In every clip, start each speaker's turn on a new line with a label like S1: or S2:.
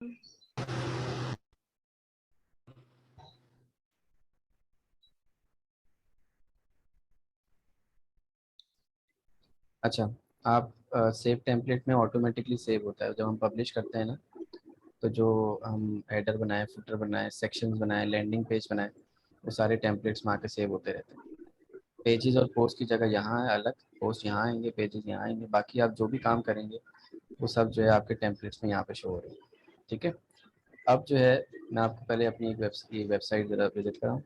S1: अच्छा, आप save template में ऑटोमेटिकली सेव होता है जब हम पब्लिश करते हैं ना। तो जो हम हेडर बनाए, फुटर बनाए, सेक्शंस बनाए, लैंडिंग पेज बनाए, वो सारे टेम्पलेट्स वहाँ के सेव होते रहते हैं। पेजेस और पोस्ट की जगह यहाँ है अलग, पोस्ट यहाँ आएंगे, पेजेस यहाँ आएंगे, बाकी आप जो भी काम करेंगे वो सब जो है आपके टेम्पलेट्स में यहाँ पे शो हो रहे हैं। ठीक है। अब जो है मैं आपको पहले अपनी एक वेबसाइट ज़रा विजिट कराऊँ।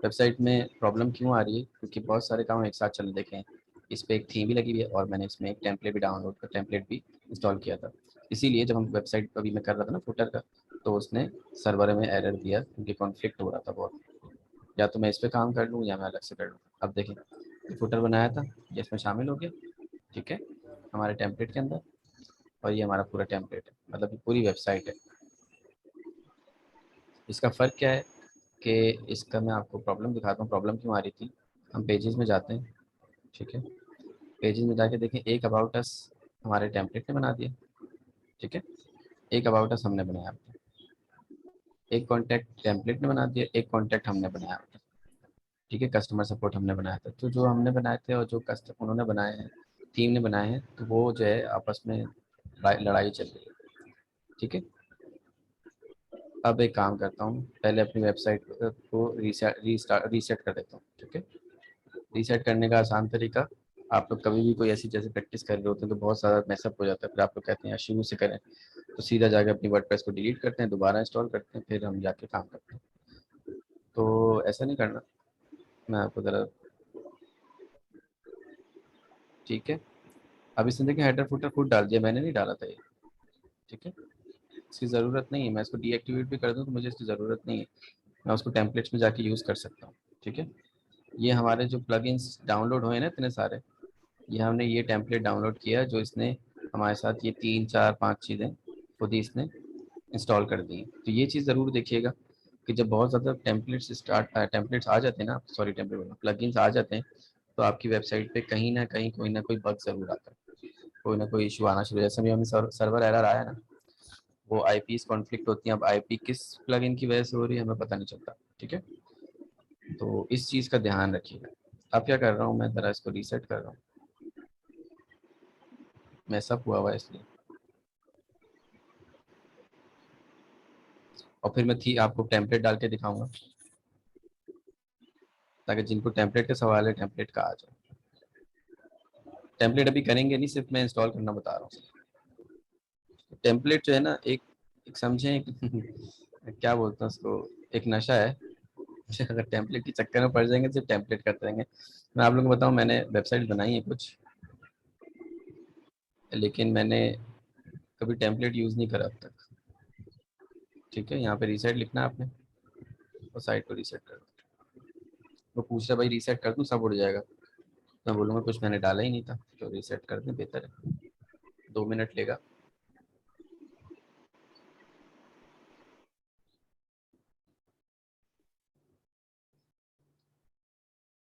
S1: वेबसाइट में प्रॉब्लम क्यों आ रही है, क्योंकि बहुत सारे काम एक साथ चल देखें। इस पे एक थीम भी लगी हुई है और मैंने इसमें एक टेम्पलेट भी इंस्टॉल किया था। इसीलिए जब हम वेबसाइट अभी मैं कर रहा था ना फुटर का, तो उसने सर्वर में एरर दिया क्योंकि कॉन्फ्लिक्ट हो रहा था बहुत। या तो मैं इस पे काम कर लूँ या मैं अलग से कर लूँ। अब देखें, ये फुटर बनाया था, ये इसमें शामिल हो गया। ठीक है, हमारे टेम्पलेट के अंदर। और ये हमारा पूरा टेम्पलेट है, मतलब ये पूरी वेबसाइट है। इसका फ़र्क क्या है कि इसका मैं आपको प्रॉब्लम दिखाता हूँ, प्रॉब्लम क्यों आ रही थी। हम पेजेस में जाते हैं। ठीक है, पेजेस में जाके देखें, एक अबाउट अस हमारे टेम्पलेट ने बना दिया। ठीक है, एक अबाउट अस हमने बनाया, एक कॉन्टैक्ट टेम्पलेट ने बना दिया, एक कॉन्टैक्ट हमने बनाया। ठीक है, कस्टमर सपोर्ट हमने बनाया था। तो जो हमने बनाए थे और जो कस्टमर उन्होंने बनाए हैं, टीम ने बनाए हैं, तो वो जो है आपस में लड़ाई चल रही है। ठीक है, अब एक काम करता हूँ, पहले अपनी वेबसाइट को रीसेट कर देता हूँ। ठीक है, रीसेट करने का आसान तरीका, आप लोग कभी भी कोई ऐसी जैसे प्रैक्टिस कर रहे होते हैं तो बहुत सारा मैसअप हो जाता है, फिर आप लोग कहते हैं यार शुरू से करें, तो सीधा जाकर अपनी वर्डप्रेस को डिलीट करते हैं, दोबारा इंस्टॉल करते हैं, फिर हम जाके काम करते हैं। तो ऐसा नहीं करना, मैं आपको ज़रा। ठीक है, अब इसमें देखिए हेडर फुटर खुद डाल दिया, मैंने नहीं डाला था ये। ठीक है, इसकी ज़रूरत नहीं है, मैं इसको डीएक्टिवेट भी कर दूँ तो मुझे इसकी ज़रूरत नहीं है, मैं उसको टेम्पलेट्स में जाके यूज़ कर सकता हूँ। ठीक है, ये हमारे जो प्लगइन्स डाउनलोड हुए ना इतने सारे, ये हमने ये टेम्पलेट डाउनलोड किया जो इसने हमारे साथ ये 3 4 5 चीज़ें खुद ही इसने इंस्टॉल कर दी। तो ये चीज़ ज़रूर देखिएगा कि जब बहुत ज़्यादा टेम्पलेट्स आ जाते हैं ना, सॉरी टेम्पलेट प्लगइन्स आ जाते हैं, तो आपकी वेबसाइट पे कहीं ना कहीं कोई ना कोई बग ज़रूर आता है, कोई ना कोई इशू आना शुरू। जैसे भी हमें सर्वर एरर आया ना, वो आईपीस कॉन्फ्लिक्ट होती हैं। अब आईपी किस प्लगइन की वजह से हो रही है हमें पता नहीं चलता। ठीक है, तो इस चीज़ का ध्यान रखिएगा। अब क्या कर रहा हूँ, मैं ज़रा इसको रीसेट कर रहा हूँ, मैसअप हुआ हुआ है इसलिए। और फिर मैं थी आपको टेम्पलेट डाल के दिखाऊंगा, ताकि जिनको टेम्पलेट का सवाल है टेम्पलेट का आ जाए। टेम्पलेट अभी करेंगे नहीं, सिर्फ मैं इंस्टॉल करना बता रहा हूँ। टेम्पलेट जो है ना, एक एक समझें एक क्या बोलते हैं उसको, एक नशा है। अगर टेम्पलेट के चक्कर में पड़ जाएंगे तो सिर्फ टेम्पलेट करते रहेंगे। मैं आप लोगों को बताऊं, मैंने वेबसाइट बनाई है कुछ, लेकिन मैंने कभी टेम्पलेट यूज़ नहीं करा अब तक। ठीक है, यहाँ पे रीसेट लिखना है आपने और साइट को रीसेट कर दो। वो पूछ रहा भाई रीसेट कर दूँ सब उड़ जाएगा, मैं बोलूँगा कुछ मैंने डाला ही नहीं था, तो रीसेट कर दें बेहतर है। 2 मिनट लेगा।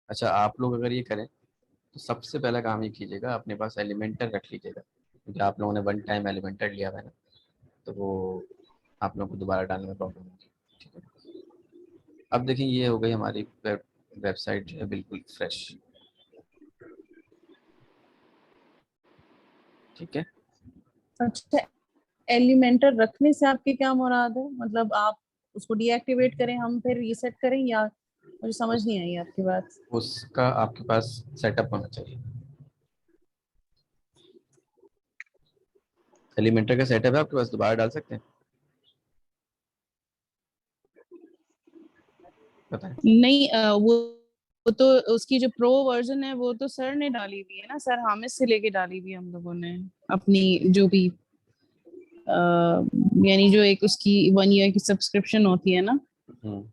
S1: अच्छा, आप लोग अगर ये करें तो सबसे पहला काम ये कीजिएगा, अपने पास एलिमेंटर रख लीजिएगा, क्योंकि आप लोगों ने वन टाइम एलिमेंटर लिया हुआ है ना, तो वो आप लोगों को दोबारा डालने में प्रॉब्लम होगी। ठीक है, अब देखें ये हो गई हमारी वेबसाइट जो है बिल्कुल फ्रेश। ठीक है,
S2: अच्छा, एलिमेंटर रखने से आपकी क्या मुराद है? मतलब आप उसको डीएक्टिवेट करें, हम फिर रीसेट करें, या मुझे समझ
S1: उस
S2: नहीं आई आपकी बात।
S1: उसका आपके पास सेटअप होना चाहिए। एलिमेंटर का सेटअप है आपके पास, दोबारा डाल सकते हैं, बताएं।
S2: नहीं, वो तो उसकी जो प्रो वर्जन है वो तो सर ने डाली हुई है ना, सर हामिद से लेके डाली हुई है हम लोगों ने अपनी, जो भी यानी जो एक उसकी 1 ईयर की सब्सक्रिप्शन होती है ना,
S1: हम्म।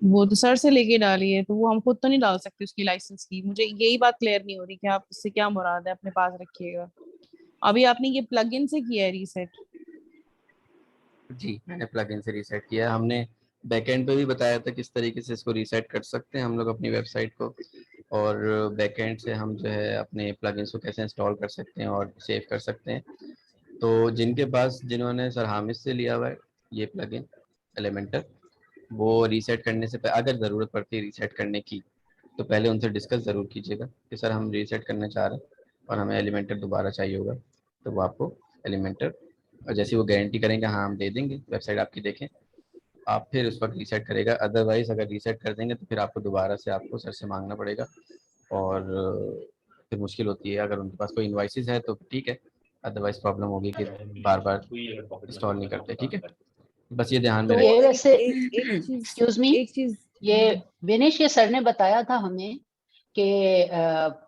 S2: वो तो सर से लेके डाली है, तो वो हम खुद तो नहीं डाल सकते उसकी लाइसेंस की। मुझे यही बात क्लियर नहीं हो रही कि आप इससे क्या मुराद है अपने पास रखिएगा। अभी आपने ये प्लगइन से किया है रीसेट?
S1: जी, मैंने प्लगइन से रीसेट किया है। हमने बैकएंड पे भी बताया था किस तरीके से इसको रीसेट कर सकते हैं हम लोग अपनी वेबसाइट को, और बैकएंड से हम जो है अपने प्लगइन्स को कैसे इंस्टॉल कर सकते हैं और सेव कर सकते हैं। तो जिनके पास, जिन्होंने सर हामिद से लिया हुआ है ये प्लगइन एलिमेंटर, वो रीसेट करने से अगर ज़रूरत पड़ती है रीसेट करने की, तो पहले उनसे डिस्कस ज़रूर कीजिएगा कि सर हम रीसेट करना चाह रहे हैं और हमें एलिमेंटर दोबारा चाहिए होगा, तो वो आपको एलिमेंटर, और जैसे वो गारंटी करेंगे हाँ हम दे देंगे, वेबसाइट आपकी देखें, आप फिर उस वक्त रीसेट करेगा। अदरवाइज़ अगर रीसेट कर देंगे तो फिर आपको दोबारा से आपको सर से मांगना पड़ेगा, और फिर मुश्किल होती है। अगर उनके पास कोई इन्वाइसेस है तो ठीक है, अदरवाइज़ प्रॉब्लम होगी कि बार बार इंस्टॉल नहीं करते। ठीक है, बस ये ध्यान में
S2: तो
S1: रखें।
S3: ये वैसे
S2: एक्सक्यूज मी, एक चीज
S3: ये विनेश, ये सर ने बताया था हमें कि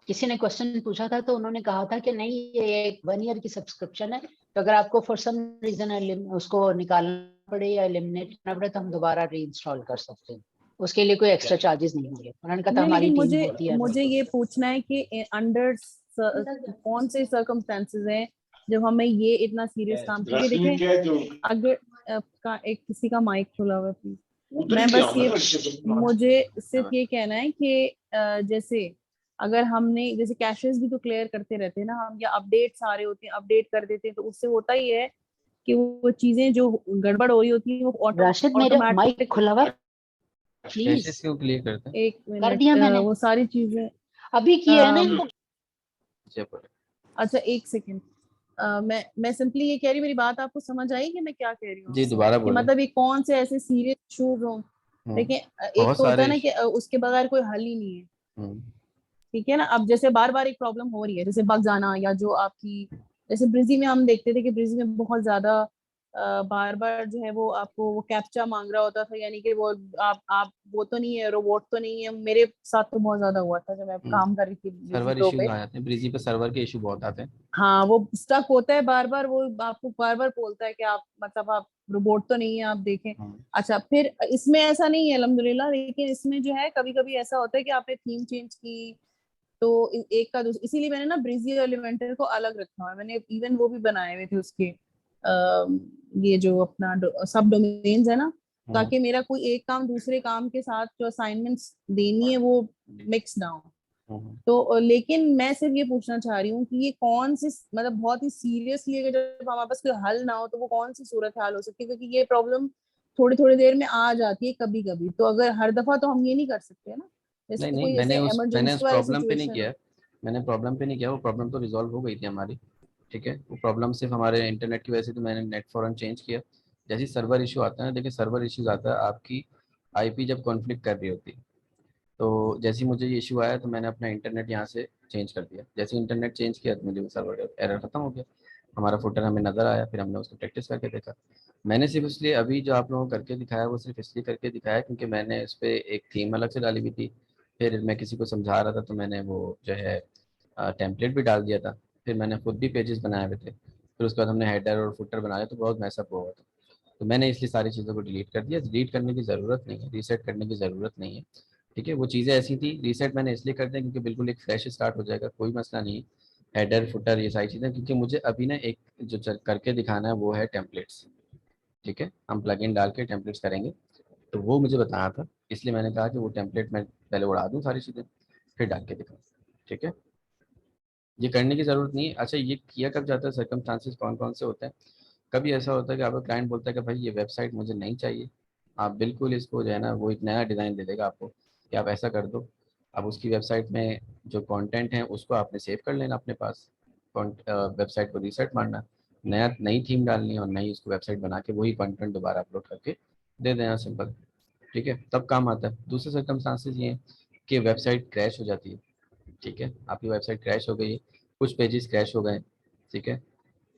S3: किसी ने क्वेश्चन पूछा था तो उन्होंने कहा था कि नहीं ये एक 1 ईयर की सब्सक्रिप्शन है, तो अगर आपको फॉर सम रीजन उसको निकालना पड़े या एलिमिनेट करना पड़े तो हम दोबारा री इंस्टॉल कर सकते हैं, उसके लिए कोई एक्स्ट्रा चार्जेस नहीं होंगे। उन्होंने कहा था
S2: नहीं,
S3: हमारी
S2: लेकिन
S3: टीम
S2: मुझे
S3: होती है।
S2: मुझे ये पूछना है कि अंडर कौन से सर्कमस्टेंसेस हैं जब हमें ये इतना सीरियस काम, क्योंकि देखें अगर का एक किसी का माइक खुला हुआ है प्लीज, मैं बस ये, मुझे सिर्फ ये कहना है कि जैसे अगर हमने जैसे कैशेस भी तो क्लियर करते रहते हैं ना हम, या अपडेट्स आ रहे होते हैं अपडेट कर देते हैं, तो उससे होता ही है कि वो चीजें जो गड़बड़ हो रही होती है वो
S3: राशिद मेरा माइक
S2: ऑटोमेटिक।
S3: खुला हुआ, प्लीज
S1: कैशेस क्यों क्लियर करते हैं?
S2: एक
S3: कर
S2: मिनट,
S3: दिया मैंने,
S2: वो सारी चीजें
S3: अभी किया है ना इनको।
S2: अच्छा एक सेकेंड, मैं सिंपली ये कह रही हूँ, मेरी बात आपको समझ आई कि मैं क्या कह रही हूँ
S1: जी दोबारा
S2: कि
S1: बोलें।
S2: मतलब ये कौन से ऐसे सीरियस इश्यूज हों। देखिए एक
S1: बहुत
S2: तो होता है
S1: सारे
S2: ना कि उसके बगैर कोई हल ही नहीं है,
S1: हम्म,
S2: ठीक है ना। अब जैसे बार बार एक प्रॉब्लम हो रही है जैसे बग जाना, या जो आपकी जैसे ब्रिजी में हम देखते थे कि ब्रिजी में बहुत ज्यादा बार बार जो है वो आपको वो कैप्चा मांग रहा होता था, यानी कि वो आप वो तो नहीं है, रोबोट तो नहीं है। मेरे साथ तो बहुत ज्यादा हुआ था जब मैं काम कर रही थी ब्रिजी
S1: सर्वर
S2: प्रो
S1: इश्यूज
S2: पे।
S1: आ जाते हैं ब्रीजी पे, सर्वर के इशू बहुत आते हैं।
S2: हाँ वो स्टक होता है बार बार, वो आपको बार बार बोलता है कि आप मतलब आप रोबोट तो नहीं है, आप देखें।
S1: हम्म,
S2: अच्छा फिर इसमें ऐसा नहीं है अल्हम्दुलिल्लाह, लेकिन इसमें जो है कभी कभी ऐसा होता है कि आपने थीम चेंज की तो एक का दूसरा, इसीलिए मैंने ना ब्रिजी एलिमेंटर को अलग रखा हुआ है। मैंने इवन वो भी बनाए हुए थे उसके ये जो अपना सब डोमेन्स है ना,
S1: हम्म,
S2: ताकि मेरा कोई एक काम दूसरे काम के साथ जो असाइनमेंट्स देनी है वो मिक्स ना हो।
S1: हम्म,
S2: तो लेकिन मैं सिर्फ ये पूछना चाह रही हूँ कि ये कौन सी मतलब बहुत ही सीरियसली अगर जब हमारे पास कोई हल ना हो तो वो कौन सी सूरत हाल हो सकती है, क्योंकि ये प्रॉब्लम थोड़ी थोड़ी देर में आ जाती है कभी कभी, तो अगर हर दफा तो हम ये नहीं कर सकते ना,
S1: नहीं
S2: जैसे
S1: नहीं,
S2: कोई जैसे
S1: मैंने उस
S2: इमरजेंसी वाली
S1: प्रॉब्लम पे नहीं
S2: सिचुएशन
S1: किया
S2: हो।
S1: है। मैंने प्रॉब्लम पे नहीं किया, वो प्रॉब्लम तो रिजॉल्व हो गई थी हमारी। ठीक है, वो प्रॉब्लम सिर्फ हमारे इंटरनेट की वजह से, तो मैंने नेट फौरन चेंज किया। जैसे ही सर्वर इशू आता है ना, देखिए सर्वर इश्यूज आता है आपकी आईपी जब कॉन्फ्लिक्ट कर रही होती है, तो जैसे ही मुझे ये इशू आया तो मैंने अपना इंटरनेट यहाँ से चेंज कर दिया। जैसे इंटरनेट चेंज किया तो मुझे वो सर्वर एरर खत्म हो गया, हमारा फुटर हमें नज़र आया, फिर हमने उसको प्रैक्टिस करके देखा। मैंने सिर्फ इसलिए अभी जो आप लोगों को करके दिखाया वो सिर्फ इसलिए करके दिखाया क्योंकि मैंने उस पर एक थीम अलग से डाली हुई थी, फिर मैं किसी को समझा रहा था तो मैंने वो जो है टेम्पलेट भी डाल दिया था, फिर मैंने खुद भी पेजेस बनाए हुए थे, फिर उसके बाद हमने हेडर और फुटर बनाया तो बहुत मैसअप हुआ था। तो मैंने इसलिए सारी चीज़ों को डिलीट कर दिया। डिलीट करने की ज़रूरत नहीं है, रीसेट करने की ज़रूरत नहीं है। ठीक है, वो चीज़ें ऐसी थी, रीसेट मैंने इसलिए कर दिया क्योंकि बिल्कुल एक फ्रेश स्टार्ट हो जाएगा, कोई मसला नहीं है। हेडर फुटर ये सारी चीज़ें, क्योंकि मुझे अभी ना एक जो करके दिखाना है वो है टेम्पलेट्स। ठीक है, हम प्लगइन डाल के टेम्पलेट्स करेंगे, तो वो मुझे बताना था, इसलिए मैंने कहा कि वो टेम्पलेट मैं पहले उड़ा दूँ सारी चीज़ें, फिर डाल के दिखाऊँ। ठीक है, ये करने की ज़रूरत नहीं है। अच्छा, ये किया कब जाता है, सर्कमस्टांसेस कौन कौन से होते हैं? कभी ऐसा होता है कि आपका क्लाइंट बोलता है कि भाई ये वेबसाइट मुझे नहीं चाहिए, आप बिल्कुल इसको जो है ना वो एक नया डिज़ाइन दे देगा आपको कि आप ऐसा कर दो। अब उसकी वेबसाइट में जो कंटेंट है उसको आपने सेव कर लेना अपने पास, वेबसाइट को रीसेट मारना, नया नई थीम डालनी है और नई उसको वेबसाइट बना के वही कंटेंट दोबारा अपलोड करके दे देना, सिंपल। ठीक है, तब काम आता है। दूसरे सर्कमस्टांसेस ये हैं कि वेबसाइट क्रैश हो जाती है। ठीक है, आपकी वेबसाइट क्रैश हो गई है, कुछ पेजेस क्रैश हो गए। ठीक है,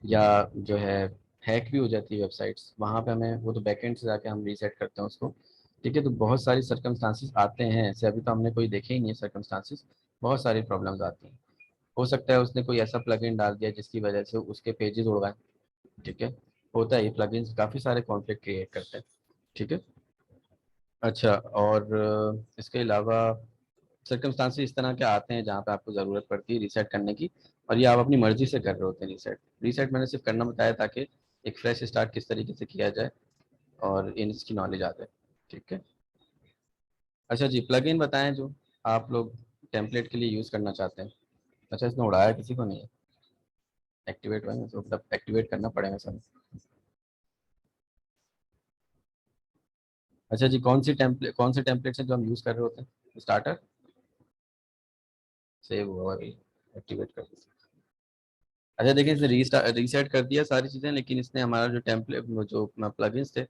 S1: या जो है हैक भी हो जाती है वेबसाइट्स, वहाँ पे हमें वो तो बैकएंड से जाके हम रीसेट करते हैं उसको। ठीक है, तो बहुत सारी सर्कमस्टांसेस आते हैं ऐसे, अभी तो हमने कोई देखे ही नहीं है सर्कमस्टांसेस, बहुत सारी प्रॉब्लम्स आती हैं। हो सकता है उसने कोई ऐसा प्लगइन डाल दिया जिसकी वजह से उसके पेजेस उड़ गए। ठीक है, होता है, ये प्लगइन्स काफ़ी सारे कॉन्फ्लिक्ट क्रिएट करते हैं। ठीक है, अच्छा, और इसके अलावा सर्कमस्टांसेस इस तरह के आते हैं जहाँ पे आपको ज़रूरत पड़ती है रीसेट करने की, और ये आप अपनी मर्ज़ी से कर रहे होते हैं रीसेट। रीसेट मैंने सिर्फ करना बताया ताकि एक फ्रेश स्टार्ट किस तरीके से किया जाए और इन इसकी नॉलेज आ जाए। ठीक है, अच्छा जी, प्लगइन बताएं जो आप लोग टेम्पलेट के लिए यूज़ करना चाहते हैं। अच्छा, इसमें उड़ाया किसी को नहीं है? एक्टिवेट होंगे तो मतलब एक्टिवेट करना पड़ेगा सब। अच्छा जी, कौन से टेम्पलेट्स हैं जो हम यूज़ कर रहे होते हैं? स्टार्टर सेव हुआ अभी, एक्टिवेट कर दिया। अच्छा देखिए, इसने रीसेट कर दिया सारी चीज़ें, लेकिन इसने हमारा जो टेम्पलेट, वो जो अपना प्लगइन्स थे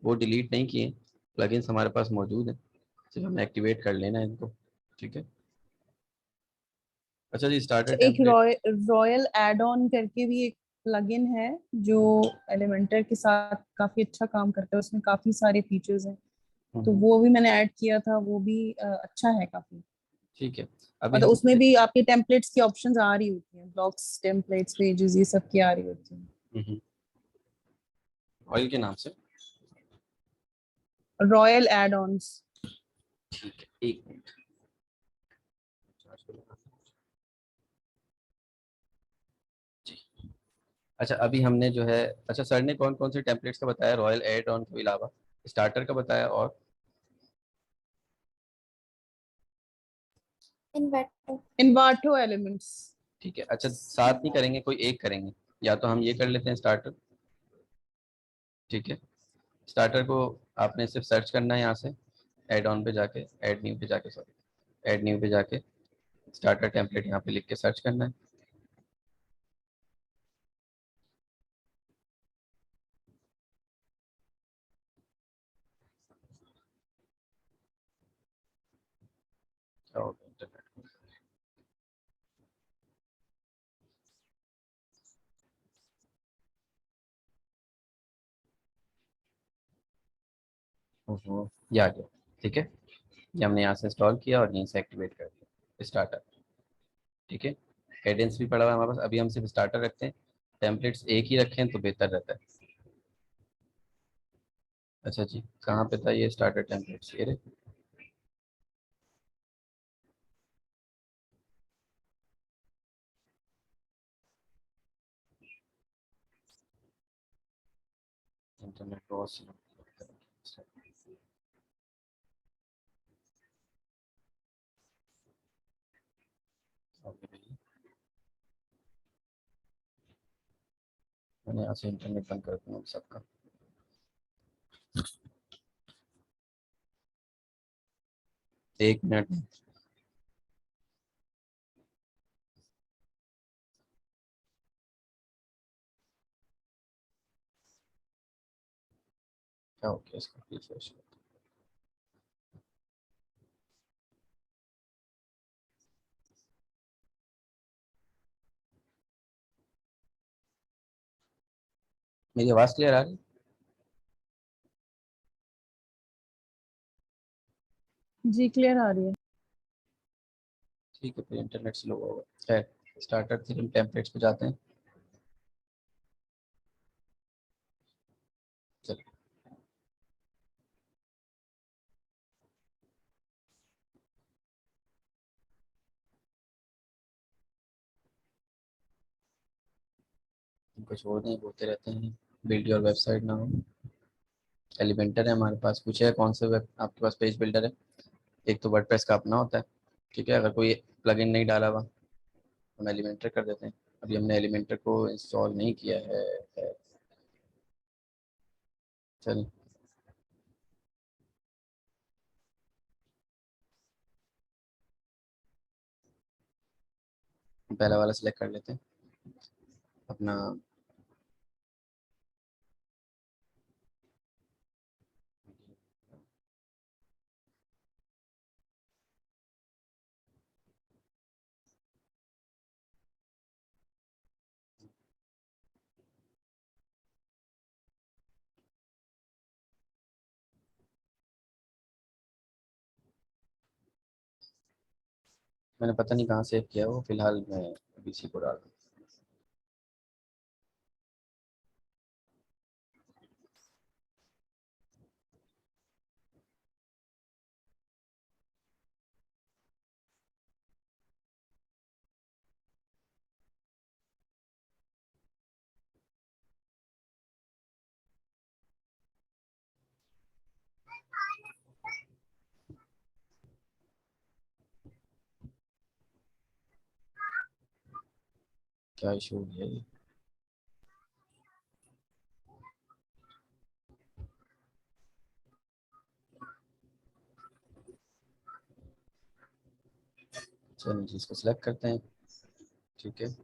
S1: वो डिलीट नहीं किए। प्लगइन्स हमारे पास मौजूद हैं, सिर्फ हमें एक्टिवेट कर लेना है इनको। ठीक है। अच्छा जी, स्टार्टर
S2: एक
S1: टेम्पलेट।
S2: रॉयल एड ऑन करके भी एक प्लगइन है जो एलिमेंटर के साथ काफी अच्छा काम करता है, उसमें काफी सारे फीचर्स हैं, तो वो भी मैंने ऐड किया था, वो भी अच्छा है काफी।
S1: ठीक है। अभी
S2: मतलब उसमें
S1: हमने
S2: भी आपके टेम्पलेट्स की ऑप्शंस आ रही होती हैं, ब्लॉक्स, टेम्पलेट्स, पेजेस, ये सब की आ रही होती हैं।
S1: ऑयल के नाम से।
S2: Royal add ons.
S1: ठीक है, एक मिनट। जी। अच्छा अभी हमने जो है, अच्छा सर ने कौन कौन से टेम्पलेट्स का बताया रॉयल एड ऑन के अलावा? स्टार्टर का बताया और
S2: इन्वाटो एलिमेंट्स।
S1: ठीक है। अच्छा साथ नहीं करेंगे, कोई एक करेंगे, या तो हम ये कर लेते हैं स्टार्टर। ठीक है। स्टार्टर को आपने सिर्फ सर्च करना है यहाँ से, एड ऑन पे जाके, एड न्यू पे जाके, सॉरी एड न्यू पे जाके स्टार्टर टेम्पलेट यहाँ पे लिख के सर्च करना है। और इंटरनेट, ये आ गया। ठीक है, ये हमने यहाँ से इंस्टॉल किया और यहीं से एक्टिवेट कर दिया स्टार्टर। ठीक है। कैडेंस भी पड़ा हुआ है हमारे पास, अभी हम सिर्फ स्टार्टर रखते हैं, टेम्पलेट्स एक ही रखें तो बेहतर रहता है। अच्छा जी, कहाँ पे था ये स्टार्टर टेम्पलेट्स? ये रहे। इंटरनेट बहुत स्लो। मैंने यहाँ से इंटरनेट बंद कर दूँगा सबका। एक मिनट। क्या हो गया इसका? रिफ्रेश। मेरी आवाज़ क्लियर आ रही है?
S2: जी क्लियर आ रही है।
S1: ठीक है, फिर इंटरनेट स्लो होगा। खैर, स्टार्टर थीम टेम्पलेट्स पे जाते हैं। चलिए, कुछ और नहीं बोलते रहते हैं, बिल्ड योर वेबसाइट ना हो। एलिमेंटर है हमारे पास, पूछे है कौन से वेब आपके पास पेज बिल्डर है। एक तो वर्डप्रेस का अपना होता है। ठीक है, अगर कोई प्लगइन नहीं डाला हुआ हम एलिमेंटर कर देते हैं। अभी हमने एलिमेंटर को इंस्टॉल नहीं किया है। चल, पहला वाला सिलेक्ट कर लेते हैं अपना। मैंने पता नहीं कहाँ सेव किया वो, फिलहाल मैं अभी इसी को डाल दूँ। क्या इशू हो गया ये? चलिए इसको सिलेक्ट करते हैं, ठीक है।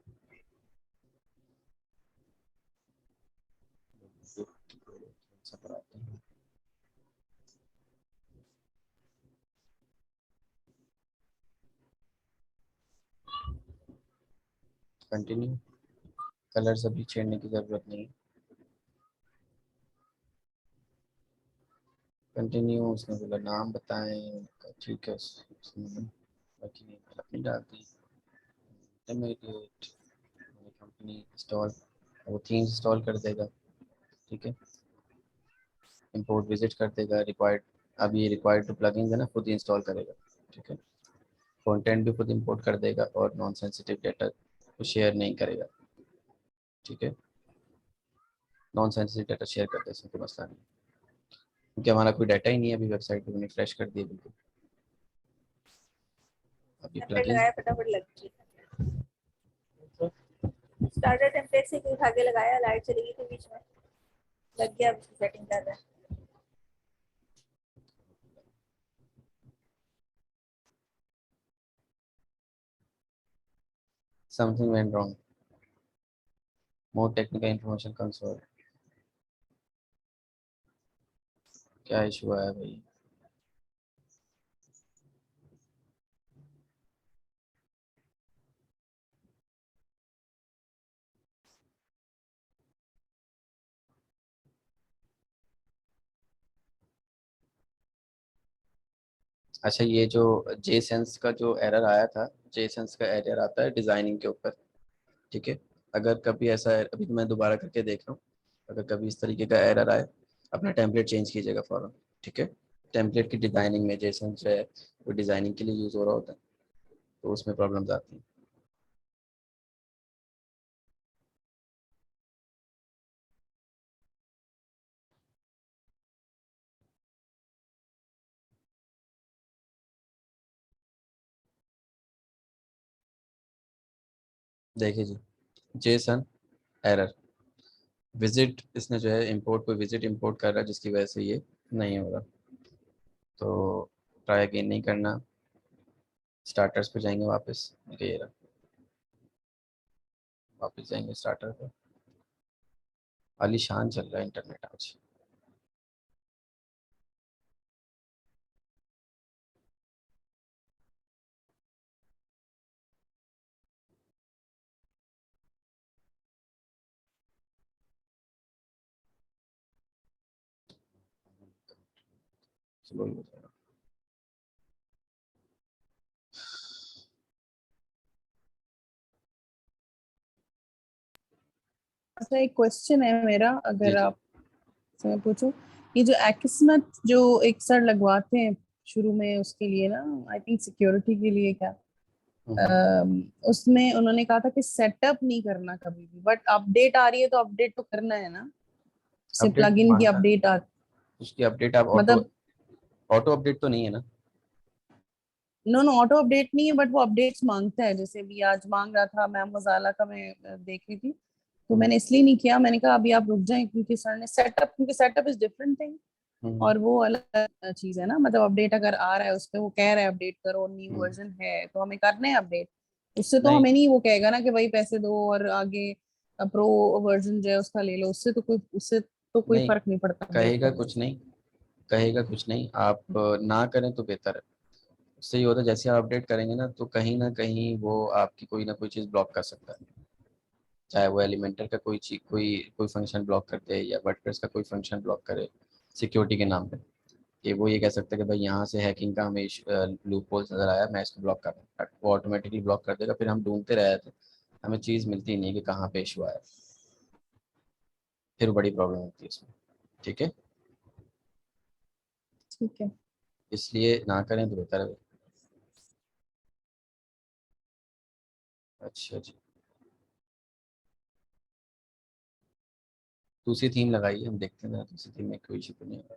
S1: कंटिन्यू, कलर अभी छेड़ने की ज़रूरत नहीं। कंटिन्यू, उसने बोला नाम बताएं, ठीक है उसने बाकी अपनी डाल दी। इंटरमीडिएट कंपनी इंस्टॉल, वो थीम इंस्टॉल कर देगा, ठीक है। इंपोर्ट विजिट कर देगा, रिक्वायर्ड, अब ये रिक्वायर्ड टू प्लगइन्स है ना, खुद ही इंस्टॉल करेगा, ठीक है। कंटेंट भी खुद इंपोर्ट कर देगा और नॉन सेंसिटिव डेटा को शेयर नहीं करेगा, ठीक है। नॉन सेंसिटिव डाटा शेयर करते हैं, कोई मसला नहीं, क्योंकि हमारा कोई डाटा ही नहीं है अभी वेबसाइट पे, मैंने फ्रेश कर दिया बिल्कुल। अभी
S4: टेम्पलेट
S1: प्लगइन
S4: लगाया, फटाफट लग गई। स्टार्टर टेम्पलेट से कोई भागे लगाया, लाइट चली गई थी बीच में, लग गया, अब सेटिंग कर रहा है।
S1: Something went wrong, more technical information console. क्या इशू आया भाई? अच्छा, ये जो जेसेंस का जो एरर आया था, जेसेंस का एरर आता है डिज़ाइनिंग के ऊपर, ठीक है। अगर कभी ऐसा अभी मैं दोबारा करके देख रहा हूँ, अगर कभी इस तरीके का एरर आए, अपना टेम्पलेट चेंज कीजिएगा फ़ौरन, ठीक है। टेम्पलेट की डिज़ाइनिंग में जेसन जो है वो डिज़ाइनिंग के लिए यूज़ हो रहा होता है, तो उसमें प्रॉब्लम्स आती हैं। देखिए जी, जेसन एरर, विजिट, इसने जो है इंपोर्ट पे विजिट इंपोर्ट कर रहा है, जिसकी वजह से ये नहीं हो रहा। तो ट्राई अगेन नहीं करना, स्टार्टर्स पे जाएंगे वापस, ये रहा, वापस जाएंगे स्टार्टर पे। आलीशान चल रहा है इंटरनेट आज। स्लो ही हो जाएगा।
S2: अच्छा, एक क्वेश्चन है मेरा,
S1: जी
S2: अगर
S1: जी।
S2: आप से मैं पूछूं, ये जो एक्समत जो एक सर लगवाते हैं शुरू में उसके लिए ना, आई थिंक सिक्योरिटी के लिए क्या,
S1: हम्म।
S2: उसमें उन्होंने कहा था कि सेटअप नहीं करना कभी भी, बट अपडेट आ रही है तो अपडेट तो करना है ना, जैसे
S1: अपडेट
S2: प्लगइन की
S1: मांगता है,
S2: अपडेट आ,
S1: उसकी अपडेट आप ऑटो,
S2: मतलब
S1: ऑटो अपडेट तो नहीं है ना?
S2: नो नो ऑटो अपडेट नहीं है, बट वो अपडेट्स मांगता है, जैसे भी आज मांग रहा था, मैम मजाला का मैं देख रही थी, तो
S1: हम्म,
S2: मैंने इसलिए नहीं किया, मैंने कहा अभी आप रुक जाएं, क्योंकि सर ने सेटअप, क्योंकि सेटअप इज डिफरेंट थिंग
S1: हम्म,
S2: और वो अलग चीज है ना, मतलब अपडेट अगर आ रहा है उस पे वो कह रहा है अपडेट करो, न्यू
S1: हम्म।
S2: वर्जन है तो हमें करना है अपडेट, उससे तो
S1: नहीं
S2: हमें नहीं वो कहेगा ना कि भाई पैसे दो और आगे प्रो वर्जन जो है उसका ले लो, उससे तो कोई, उससे तो कोई
S1: नहीं,
S2: फर्क नहीं पड़ता अपडेट
S1: कहेगा
S2: करने
S1: कुछ
S2: से।
S1: नहीं, कहेगा कुछ नहीं, आप ना करें तो बेहतर है। उससे ये होता है, जैसे आप अपडेट करेंगे ना कहीं वो आपकी कोई ना कोई चीज़ ब्लॉक कर सकता है, चाहे वो एलिमेंटर का कोई चीज, कोई फंक्शन ब्लॉक कर दे, या वर्डप्रेस का कोई फंक्शन ब्लॉक करे सिक्योरिटी के नाम पे, कि वो ये कह सकता है कि भाई यहाँ से हैकिंग का हमें लूप होल्स नजर आया, मैं इसको ब्लॉक कर रहा हूँ, वो ऑटोमेटिकली ब्लॉक कर देगा, फिर हम ढूंढते रहे थे, हमें चीज़ मिलती नहीं है कि कहाँ पे इशू आया, फिर बड़ी प्रॉब्लम होती है इसमें, ठीक है।
S2: ठीक है।
S1: इसलिए ना करें तो बेहतर है। अच्छा जी, दूसरी थीम लगाइए, हम देखते हैं दूसरी थीम में कोई इशू तो नहीं होगा।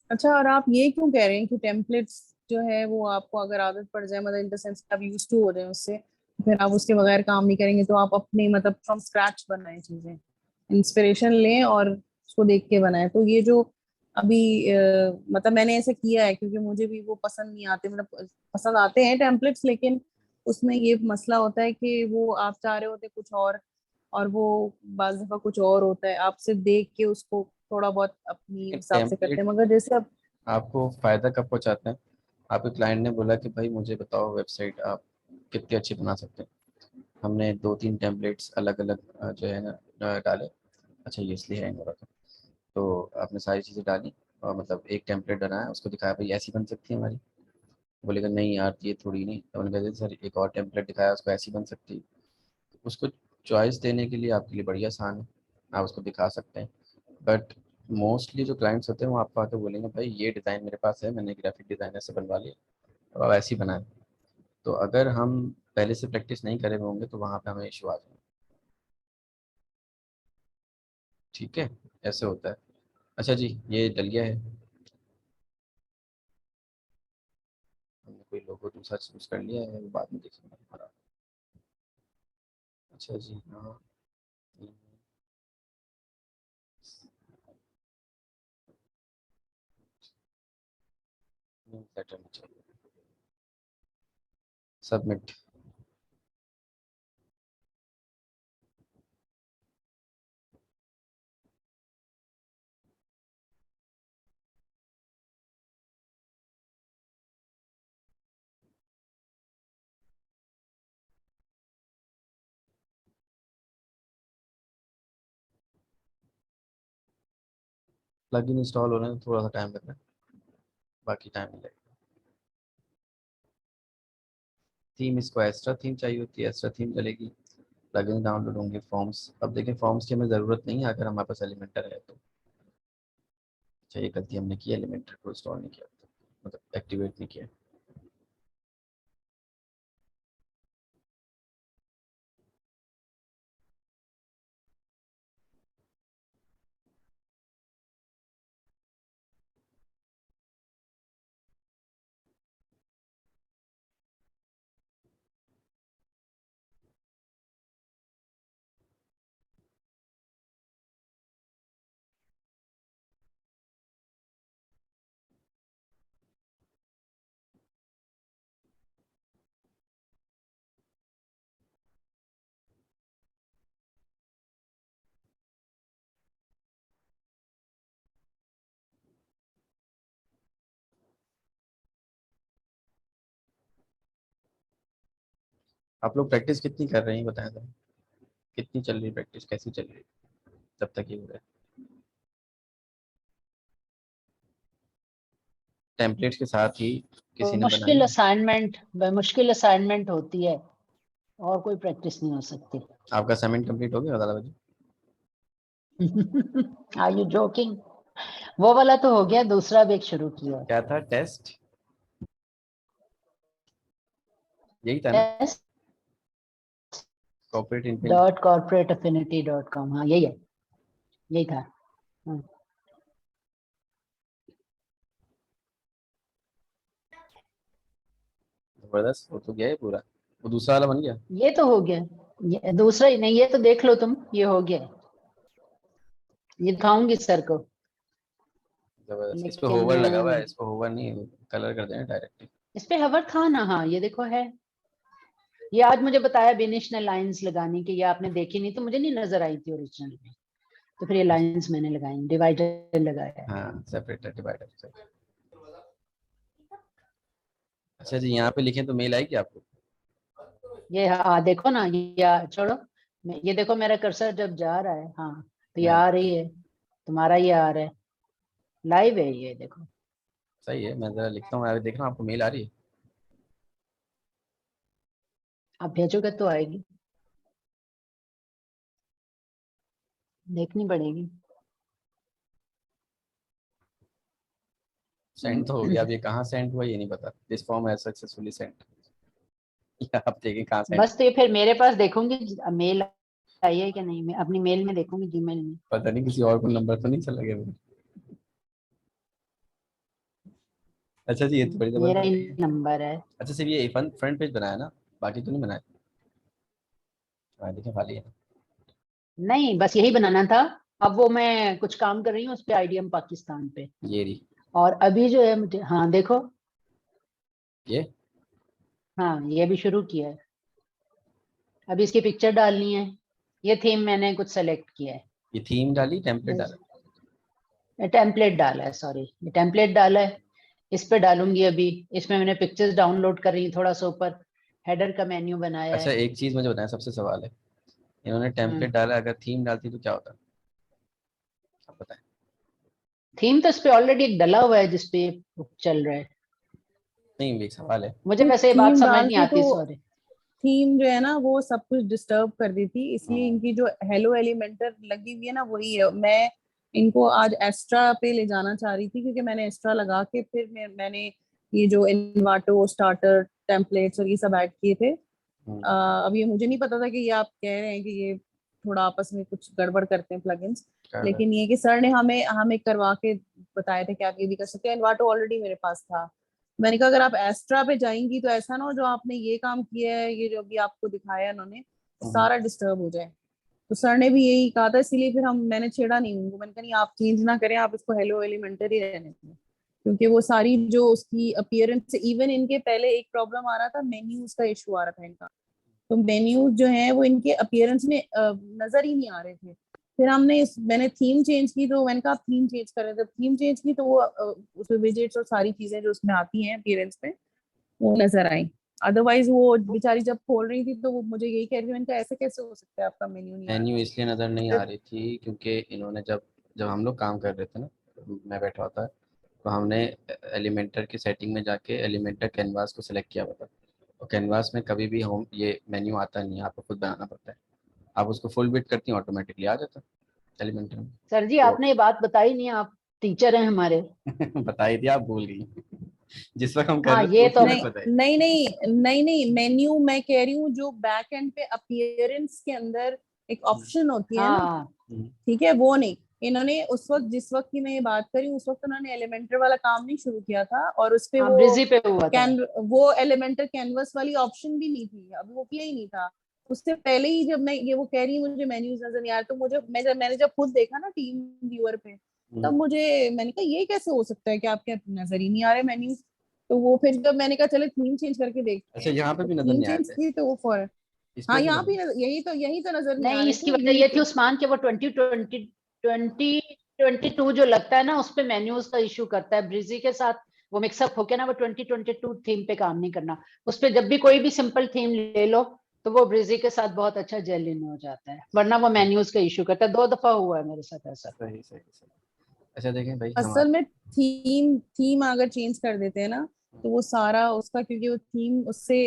S2: अच्छा, और आप ये क्यों कह रहे हैं कि टेम्पलेट्स जो है वो आपको अगर आदत पड़ जाए, मतलब इन द सेंस आप यूज टू हो रहे हैं उससे, फिर आप उसके बगैर काम नहीं करेंगे। तो आप अपने मतलब फ्रॉम स्क्रैच बनाएं चीजें, इंस्पिरेशन लें और उसको देख के बनाएं। तो ये जो अभी मतलब मैंने ऐसे किया है क्योंकि मुझे भी वो पसंद नहीं आते, मतलब पसंद आते हैं टेम्पलेट्स, लेकिन उसमें ये मसला होता है कि वो आप चाह रहे होते कुछ और वो बाज दफा कुछ और होता है। आप सिर्फ देख के उसको थोड़ा बहुत अपनी
S1: एक
S2: हिसाब से करते
S1: टेम्पलेट
S2: हैं, मगर जैसे अब
S1: आपको फायदा कब पहुंचाते हैं? आपके क्लाइंट ने बोला कि भाई मुझे बताओ वेबसाइट आप कितनी अच्छी बना सकते हैं। हमने 2-3 टेम्पलेट्स अलग अलग जो है ना डाले। अच्छा ये इसलिए हैंग हो रहा था। तो आपने सारी चीज़ें डाली और मतलब एक टेम्पलेट बनाया, उसको दिखाया भाई ऐसी बन सकती है हमारी। बोलेगा नहीं यार ये थोड़ी नहीं। तो मैंने कहा सर एक और टेम्पलेट दिखाया, उसको ऐसी बन सकती है। उसको चॉइस देने के लिए आपके लिए बड़ी आसान है, आप उसको दिखा सकते हैं। बट मोस्टली जो क्लाइंट्स होते हैं वो आपको आके बोलेंगे भाई ये डिज़ाइन मेरे पास है, मैंने ग्राफिक डिज़ाइनर से बनवा लिया और आप ऐसे ही बनाए। तो अगर हम पहले से प्रैक्टिस नहीं करे हुए होंगे तो वहाँ पे हमें इशू आ जाएगा। ठीक है, ऐसे होता है। अच्छा जी, ये डल गया है, हमने कोई लोगो दूसरा चूज कर लिया है, वो बाद में देखेंगे हमारा। अच्छा जी हाँ, लेटर में चाहिए सबमिट। प्लगइन इंस्टॉल होने में थोड़ा सा टाइम लगता है, बाकी टाइम नहीं लगेगा। थीम, इसको एक्स्ट्रा थीम चाहिए होती है, एक्स्ट्रा थीम चलेगी। प्लगइन डाउनलोड होंगे, फॉर्म्स। अब देखिए फॉर्म्स की हमें ज़रूरत नहीं है अगर हमारे पास एलिमेंटर है तो। अच्छा ये गलती हमने की, एलिमेंटर को इंस्टॉल नहीं किया, मतलब एक्टिवेट नहीं किया। आप लोग प्रैक्टिस कितनी कर रहे हैं बताएं तो, कितनी चल रही है प्रैक्टिस, कैसी चल रही है तब तक ये हो रहा है? टेम्पलेट्स के साथ ही किसी ने बनाई
S3: मुश्किल
S1: है?
S3: असाइनमेंट, मुश्किल असाइनमेंट होती है और कोई प्रैक्टिस नहीं हो सकती।
S1: आपका असाइनमेंट कंप्लीट हो गया दादा भाजी?
S3: Are you joking? वो वाला तो हो गया, दूसरा भी एक शुरू किया।
S1: क्या था टेस्ट? यही था ना,
S3: test
S1: corporate intent.
S3: Dot corporate affinity dot com, हाँ यही है, यही था। हाँ।
S1: जबरदस्त, वो तो गया है पूरा। वो दूसरा वाला बन गया।
S3: ये तो हो गया, ये दूसरा ही नहीं, ये तो देख लो तुम, ये हो गया, ये दिखाऊंगी सर को।
S1: जबरदस्त, इस पे
S3: लेकिन
S1: होवर लगा हुआ है, इसको होवर नहीं कलर कर देना डायरेक्टली।
S3: इस पे हवर था ना, हाँ ये देखो है। ये आज मुझे बताया बेनिश ने लाइंस लगाने की, ये आपने देखी नहीं तो मुझे नहीं नजर आई थी ओरिजिनल में, तो फिर ये लाइंस मैंने लगाई, डिवाइडर लगाया है।
S1: हाँ सेपरेटर डिवाइडर। अच्छा जी, यहाँ पे लिखें तो मेल आएगी आपको?
S3: ये हाँ देखो ना, ये छोड़ो, ये देखो मेरा कर्सर जब जा रहा है, हाँ तो ये
S1: मैं
S3: आ रही है, तुम्हारा ये आ रहा है, लाइव है ये देखो।
S1: सही है, मैं जरा लिखता हूँ, अभी देख रहा हूँ आपको मेल आ रही है।
S3: आप भेजोगे तो आएगी, देखनी पड़ेगी।
S1: सेंड तो हो गया, अब ये कहाँ सेंड हुआ ये नहीं पता। This form has successfully send. या आप देखें कहाँ सेंड।
S3: बस तो ये फिर मेरे पास देखूंगी मेल आई है कि नहीं, मैं अपनी मेल में देखूंगी, जीमेल में।
S1: पता नहीं किसी और को नंबर तो नहीं चला गया मेरा। अच्छा जी, ये तो बड़ी
S3: मेरा ही
S1: जबरदस्त।
S3: नंबर है।
S1: अच्छा सिर्फ ये फ्रंट पेज बनाया ना, बाकी तो नहीं बनाया? हाँ देखिए खाली है।
S3: नहीं, बस यही बनाना था। अब वो मैं कुछ काम कर रही हूँ उस पे, आईडीएम पाकिस्तान पे।
S1: ये रही
S3: और अभी जो है मुझे, हाँ देखो,
S1: ये।
S3: हाँ ये भी शुरू किया है। अभी इसकी पिक्चर डालनी है। ये थीम मैंने कुछ सेलेक्ट किया है।
S1: ये थीम डाली, टेम्पलेट डाला?
S3: टेम्पलेट डाला है, सॉरी, ये टेम्पलेट डाला है। इस पे डालूंगी अभी। इसमें मैंने पिक्चर्स डाउनलोड कर रही हूँ, थोड़ा सा ऊपर हेडर का मेन्यू बनाया
S1: अच्छा
S3: है।
S1: एक चीज मुझे बताया, सबसे सवाल है, इन्होंने टेम्पलेट
S3: हम्म।
S1: डाला, अगर थीम डालती तो क्या होता? आप बताएं।
S3: थीम तो इस पे ऑलरेडी एक डला हुआ है जिसपे ये चल रहा है।
S1: नहीं एक सवाल है।
S3: मुझे
S2: नहीं,
S3: वैसे ये बात
S2: थीम
S3: समझ नहीं
S2: डालती
S3: आती,
S2: तो
S3: सॉरी।
S2: थीम जो है ना वो सब कुछ डिस्टर्ब कर देती, इसलिए
S1: हाँ,
S2: इनकी जो हेलो एलिमेंटर लगी हुई है ना वही है। मैं इनको आज एस्ट्रा पे ले जाना चाह रही थी, क्योंकि मैंने एस्ट्रा लगा के फिर मैंने ये जो इन्वाटो स्टार्टर टेम्पलेट्स और ये सब ऐड किए थे।
S1: हम्म,
S2: अब ये मुझे नहीं पता था कि ये आप कह रहे हैं कि ये थोड़ा आपस में कुछ गड़बड़ करते हैं प्लगइन्स।
S1: कर रहा है।
S2: लेकिन ये कि सर ने हमें करवा के बताया था कि आप ये भी कर सकते हैं। इन्वाटो ऑलरेडी मेरे पास था। मैंने कहा अगर आप एस्ट्रा पे जाएंगी तो ऐसा ना हो जो आपने ये काम किया है, ये जो भी आपको दिखाया इन्होंने,
S1: हम्म,
S2: सारा डिस्टर्ब हो जाए। तो सर ने भी यही कहा था, इसीलिए फिर मैंने छेड़ा नहीं उनको। मैंने कहा नहीं, आप चेंज ना करें, आप इसको हेलो एलिमेंटरी रहने दें। क्योंकि वो सारी जो उसकी अपीयरेंस, इवन इनके पहले एक प्रॉब्लम आ रहा था, मेन्यूज का इशू आ रहा था इनका। तो मेन्यूज जो है वो इनके अपीयरेंस में नजर ही नहीं आ रहे थे। फिर मैंने थीम चेंज की, तो मैंने कहा आप थीम चेंज करें। जब थीम चेंज की तो वो उसमें विजेट्स और सारी चीजें जो उसमें आती हैं अपीयरेंस में, वो नजर आई। अदरवाइज वो बेचारी जब खोल रही थी तो वो मुझे यही कह रही थी, मैंने कहा ऐसे कैसे हो सकता है आपका मेन्यू नहीं आ रहा।
S1: मेन्यू इसलिए नज़र नहीं आ
S2: फिर
S1: रही थी क्योंकि इन्होंने जब जब हम लोग काम कर रहे थे ना, मैं बैठा होता, तो हमने एलिमेंटर की सेटिंग में जाके एलिमेंटर कैनवास को सिलेक्ट किया हुआ था। और कैनवास में कभी भी होम ये मेन्यू आता नहीं है, आपको खुद बनाना पड़ता है। आप उसको फुल बिट करती हैं, ऑटोमेटिकली आ जाता है एलिमेंटर में।
S3: सर जी,
S1: तो
S3: आपने ये बात बताई नहीं, आप टीचर हैं हमारे।
S1: बताई थी, आप भूल गई। जिस वक्त हम कर
S3: हाँ
S1: रहे थे
S3: ये
S1: उसी
S3: तो।
S1: वक्त
S2: नहीं
S1: बताई।
S2: नहीं नहीं नहीं नहीं, मेन्यू मैं कह रही हूँ जो बैक एंड पे अपीयरेंस के अंदर एक
S1: हम्म,
S2: ऑप्शन होती है ना,
S3: हाँ
S1: हम्म,
S2: ठीक है, वो नहीं। इन्होंने उस वक्त, जिस वक्त की मैं ये बात करी, उस वक्त उन्होंने एलिमेंटर वाला काम नहीं शुरू किया था, और उस पे
S3: हाँ,
S2: वो
S3: ब्रिजी पे हुआ था।
S2: कैन वो एलिमेंटर कैनवस वाली ऑप्शन भी नहीं थी, अभी वो किया ही नहीं था। उससे पहले ही जब मैं ये वो कह रही है मुझे मेन्यूज नजर नहीं आ रहे, तो मैंने जब खुद देखा ना टीम व्यूअर पे,
S1: हम्म।
S2: तब मैंने कहा ये कैसे हो सकता है कि आपके नजर ही नहीं आ रहे मेन्यूज। तो वो फिर जब मैंने कहा चले थीम चेंज करके देखते
S1: अच्छा
S2: हैं,
S1: यहाँ पे
S2: तो
S1: भी नजर
S2: थीम
S1: नहीं आए
S2: चेंज
S1: थे?
S2: की तो वो फौरन। हाँ
S1: इसमें भी
S2: यहाँ
S1: नजर?
S2: भी यही तो नजर नहीं आ
S3: नहीं,
S2: रहे
S3: इसकी
S2: थे
S3: वजह ये थी उस्मान के वो 2022 जो लगता है ना, उस पे मेन्यूज का इशू करता है ब्रिजी के साथ। वो मिक्सअप होके ना, वो 2022 थीम पे काम नहीं करना। उस पे जब भी कोई भी सिंपल थीम ले लो, तो वो ब्रिजी के साथ बहुत अच्छा जेल इन हो जाता है, वरना वो मेन्यूज का इशू करता है। 2 दफा हुआ है मेरे साथ ऐसा।
S1: सही सही सही। अच्छा देखें भाई
S2: असल
S1: हमारे।
S2: में थीम थीम अगर चेंज कर देते हैं ना, तो वो सारा उसका, क्योंकि वो थीम उससे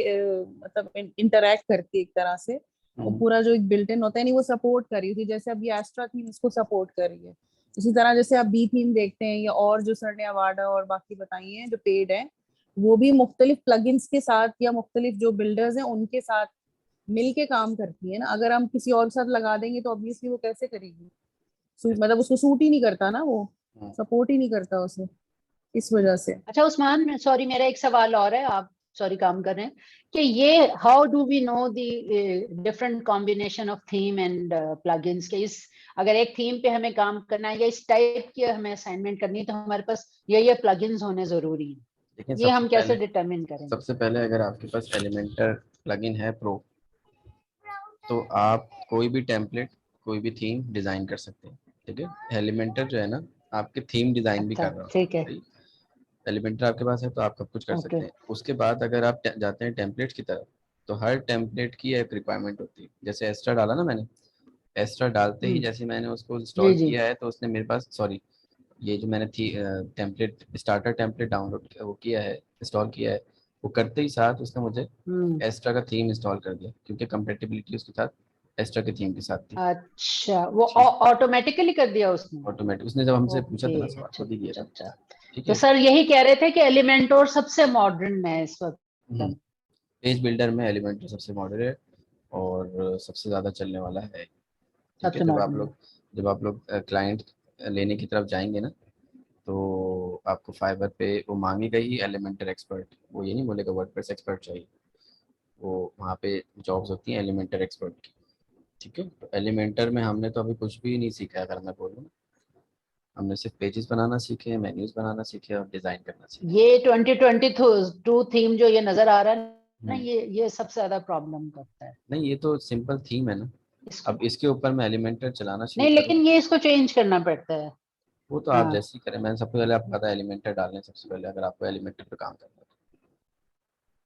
S2: मतलब इंटरेक्ट करती है एक तरह से। वो
S1: हम्म,
S2: पूरा जो एक बिल्ट इन होता है, नहीं वो सपोर्ट कर रही थी, जैसे अब ये एस्ट्रा थीम इसको सपोर्ट कर रही है। इसी तरह जैसे आप बी थीम देखते हैं, या और जो सर ने अवार्डा और बाकी बताई हैं जो पेड है, वो भी मुख्तलिफ प्लगइन्स के साथ या मुख्तलिफ जो बिल्डर्स हैं उनके साथ मिल के काम करती है ना। अगर हम किसी और के साथ लगा देंगे तो ऑब्वियसली वो कैसे करेगी। मतलब उसको सूट ही नहीं करता ना, वो
S1: हम्म,
S2: सपोर्ट ही नहीं करता उसे, इस वजह से।
S3: अच्छा उस्मान, सॉरी, मेरा एक सवाल और है। आप सॉरी काम कर रहे हैं कि ये how do we know the different combination of theme and plugins के इस, अगर एक थीम पे हमें काम करना है या इस टाइप की हमें असाइनमेंट करनी है, तो हमारे पास ये प्लगइन्स होने जरूरी है।
S1: देखिए
S3: ये हम कैसे डिटरमिन करेंगे?
S1: सबसे पहले अगर आपके पास एलिमेंटर प्लगइन है प्रो, तो आप कोई भी टेम्पलेट, कोई भी थीम डिज़ाइन कर सकते हैं। ठीक है, एलिमेंटर जो है ना, आपके थीम डिज़ाइन भी
S3: अच्छा,
S1: कर रहा
S3: ठीक है।
S1: है। एलिमेंटर आपके पास है तो आप सब कुछ कर
S3: ओके।
S1: सकते हैं। उसके बाद अगर आप जाते हैं टेम्पलेट्स की तरफ, तो हर टेम्पलेट की एक रिक्वायरमेंट होती है। जैसे एस्ट्रा डाला ना मैंने, एस्ट्रा डालते ही
S3: हम्म।
S1: जैसे मैंने उसको
S3: जी
S1: इंस्टॉल
S3: जी।
S1: किया है, तो उसने मेरे पास, सॉरी, ये जो मैंने थी टेम्पलेट स्टार्टर टेम्पलेट डाउनलोड वो किया है, इंस्टॉल किया है, वो करते ही साथ उसने मुझे
S3: हम्म।
S1: एस्ट्रा का थीम इंस्टॉल कर दिया, क्योंकि कंपेटिबिलिटी उसके साथ एस्ट्रा के थीम के साथ थी।
S3: अच्छा, वो
S1: ठीक,
S3: ऑटोमेटिकली कर दिया उसने?
S1: ऑटोमेटिक उसने जब हमसे पूछा
S3: ओके,
S1: था ना सवाल,
S3: अच्छा
S1: खुद ही किया
S3: अच्छा
S1: था।
S3: अच्छा।
S1: ठीक
S3: तो
S1: है।
S3: सर यही कह रहे थे कि एलिमेंटोर सबसे मॉडर्न है इस वक्त।
S1: पेज बिल्डर में एलिमेंटर सबसे मॉडर्न है और सबसे ज़्यादा चलने वाला है। ठीक है,
S3: सबसे मॉडर्न है।
S1: जब आप लोग क्लाइंट लेने की तरफ जाएंगे ना, तो आपको फाइवर पे वो मांगेगा ही एलिमेंटर एक्सपर्ट, वो ये नहीं बोलेगा वर्डप्रेस एक्सपर्ट चाहिए। वो वहाँ पे जॉब्स होती हैं एलिमेंटर एक्सपर्ट की, ठीक है। तो एलिमेंटर में हमने तो अभी कुछ भी नहीं सीखा है, अगर मैं बोलूँ, हमने सिर्फ पेजेस बनाना सीखे, मेन्यूज बनाना सीखे और डिज़ाइन करना सीखे।
S3: ये 2022 थीम जो ये नजर आ रहा है ना,
S1: हम्म,
S3: ये सबसे ज्यादा प्रॉब्लम करता है
S1: नहीं ये तो सिंपल थीम है ना।
S3: इसको।
S1: अब इसके ऊपर मैं एलिमेंटर चलाना शुरू
S3: नहीं,
S1: करूँ,
S3: लेकिन ये इसको चेंज करना पड़ता है।
S1: वो तो आप
S3: हाँ,
S1: जैसे ही करें। मैंने सबसे पहले आपको पता है एलिमेंटर डालने सबसे पहले, अगर आपको एलिमेंटर पे काम करना है तो।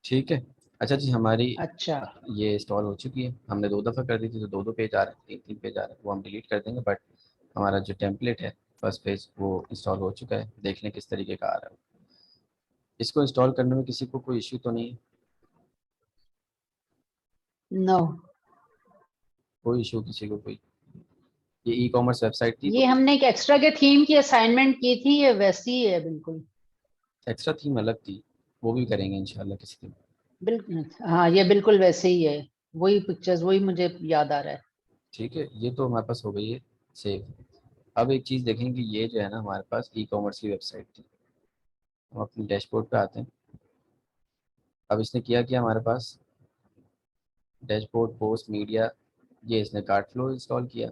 S1: ठीक है। अच्छा जी, हमारी
S3: अच्छा।
S1: ये इंस्टॉल हो चुकी है, हमने 2 दफ़ा कर दी थी तो 2 पेज आ रहे हैं, 3 पेज आ रहे हैं, वो हम डिलीट कर देंगे। बट हमारा जो टेम्पलेट है फर्स्ट पेज वो इंस्टॉल हो चुका है, देख लें किस तरीके का आ रहा है। इसको इंस्टॉल करने में किसी को कोई इश्यू तो नहीं है?
S3: नो,
S1: कोई इशू किसी को कोई? ये ई कॉमर्स वेबसाइट थी
S3: ये
S1: तो
S3: हमने एक एक्स्ट्रा के थीम की असाइनमेंट की थी, ये वैसी ही है बिल्कुल।
S1: एक्स्ट्रा थीम अलग थी, वो भी करेंगे इंशाल्लाह किसी दिन।
S3: बिल्कुल, हाँ, ये बिल्कुल वैसे ही है। वही पिक्चर्स, वही मुझे याद आ रहा है।
S1: ठीक है, ये तो हमारे पास हो गई है सेव। अब एक चीज़ देखेंगे, ये जो है ना हमारे पास ई कॉमर्स की वेबसाइट थी, हम अपने डैशबोर्ड पे आते हैं। अब इसने किया क्या हमारे पास, डैशबोर्ड, पोस्ट, मीडिया, ये इसने कार्ट फ्लो इंस्टॉल किया,